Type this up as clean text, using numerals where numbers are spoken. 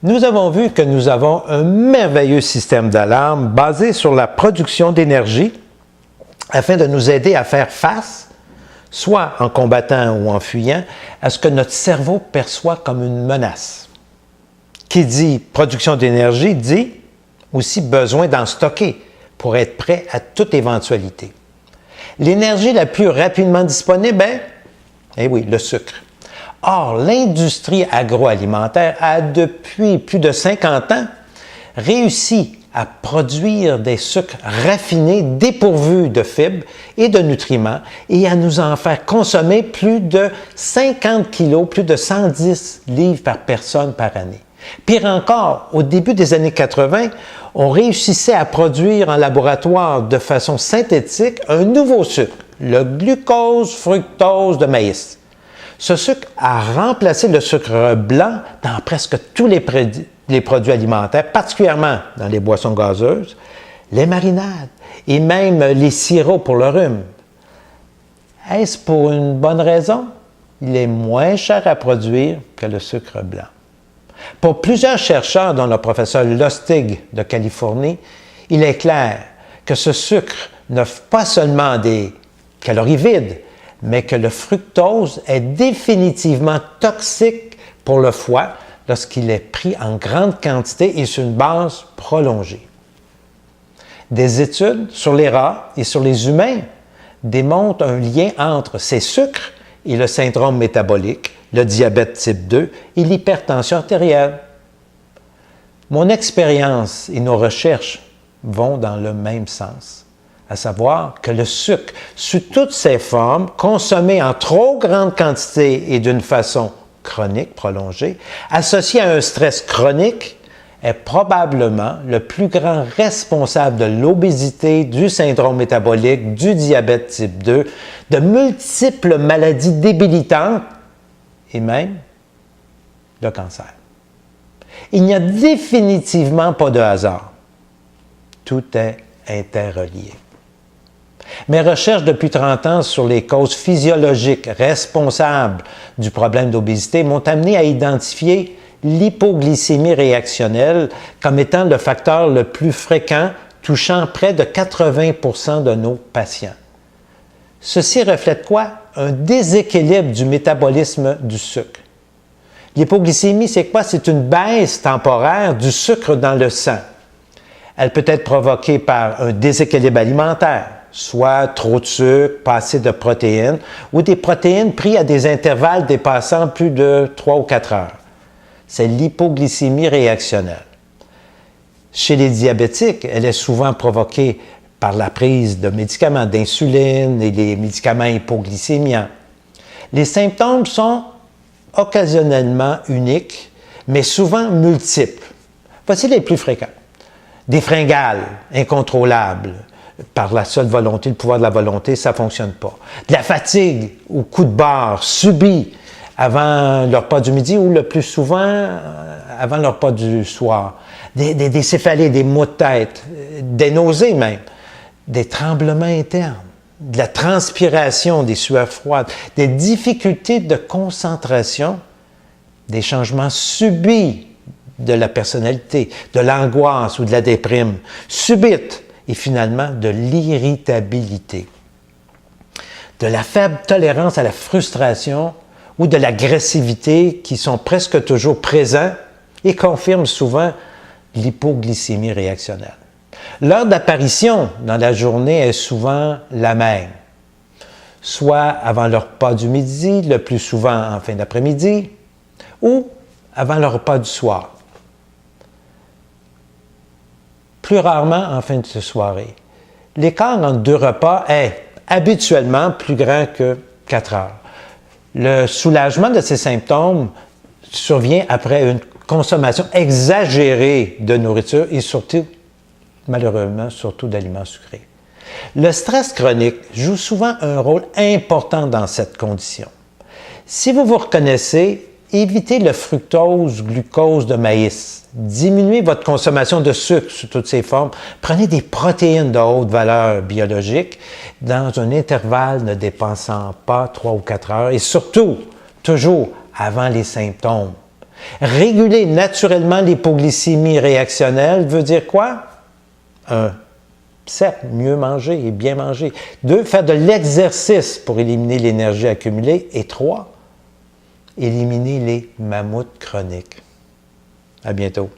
Nous avons vu que nous avons un merveilleux système d'alarme basé sur la production d'énergie afin de nous aider à faire face, soit en combattant ou en fuyant, à ce que notre cerveau perçoit comme une menace. Qui dit production d'énergie dit aussi besoin d'en stocker pour être prêt à toute éventualité. L'énergie la plus rapidement disponible, eh oui, le sucre. Or, l'industrie agroalimentaire a depuis plus de 50 ans réussi à produire des sucres raffinés dépourvus de fibres et de nutriments et à nous en faire consommer plus de 50 kilos, plus de 110 livres par personne par année. Pire encore, au début des années 80, on réussissait à produire en laboratoire de façon synthétique un nouveau sucre, le glucose-fructose de maïs. Ce sucre a remplacé le sucre blanc dans presque tous les produits alimentaires, particulièrement dans les boissons gazeuses, les marinades et même les sirops pour le rhume. Est-ce pour une bonne raison? Il est moins cher à produire que le sucre blanc. Pour plusieurs chercheurs, dont le professeur Lustig de Californie, il est clair que ce sucre n'offre pas seulement des calories vides, mais que le fructose est définitivement toxique pour le foie lorsqu'il est pris en grande quantité et sur une base prolongée. Des études sur les rats et sur les humains démontrent un lien entre ces sucres et le syndrome métabolique, le diabète type 2 et l'hypertension artérielle. Mon expérience et nos recherches vont dans le même sens, à savoir que le sucre, sous toutes ses formes, consommé en trop grande quantité et d'une façon chronique, prolongée, associé à un stress chronique, est probablement le plus grand responsable de l'obésité, du syndrome métabolique, du diabète type 2, de multiples maladies débilitantes et même le cancer. Il n'y a définitivement pas de hasard. Tout est interrelié. Mes recherches depuis 30 ans sur les causes physiologiques responsables du problème d'obésité m'ont amené à identifier l'hypoglycémie réactionnelle comme étant le facteur le plus fréquent touchant près de 80% de nos patients. Ceci reflète quoi? Un déséquilibre du métabolisme du sucre. L'hypoglycémie, c'est quoi? C'est une baisse temporaire du sucre dans le sang. Elle peut être provoquée par un déséquilibre alimentaire, soit trop de sucre, pas assez de protéines, ou des protéines prises à des intervalles dépassant plus de 3 ou 4 heures. C'est l'hypoglycémie réactionnelle. Chez les diabétiques, elle est souvent provoquée par la prise de médicaments, d'insuline et les médicaments hypoglycémiants. Les symptômes sont occasionnellement uniques, mais souvent multiples. Voici les plus fréquents. Des fringales incontrôlables par la seule volonté, le pouvoir de la volonté, ça ne fonctionne pas. De la fatigue ou coup de barre subis avant le repas du midi ou le plus souvent avant le repas du soir. Des céphalées, des maux de tête, des nausées même, des tremblements internes, de la transpiration, des sueurs froides, des difficultés de concentration, des changements subis de la personnalité, de l'angoisse ou de la déprime, subite et finalement de l'irritabilité, de la faible tolérance à la frustration ou de l'agressivité qui sont presque toujours présents et confirment souvent l'hypoglycémie réactionnelle. L'heure d'apparition dans la journée est souvent la même, soit avant le repas du midi, le plus souvent en fin d'après-midi, ou avant le repas du soir. Plus rarement en fin de soirée. L'écart entre deux repas est habituellement plus grand que 4 heures. Le soulagement de ces symptômes survient après une consommation exagérée de nourriture et surtout, malheureusement, surtout d'aliments sucrés. Le stress chronique joue souvent un rôle important dans cette condition. Si vous vous reconnaissez, évitez le fructose-glucose de maïs. Diminuez votre consommation de sucre sous toutes ses formes. Prenez des protéines de haute valeur biologique dans un intervalle ne dépassant pas 3 ou 4 heures et surtout, toujours avant les symptômes. Réguler naturellement l'hypoglycémie réactionnelle veut dire quoi? 1. Certes, mieux manger et bien manger. 2. Faire de l'exercice pour éliminer l'énergie accumulée. Et 3. Éliminer les mammouths chroniques. À bientôt.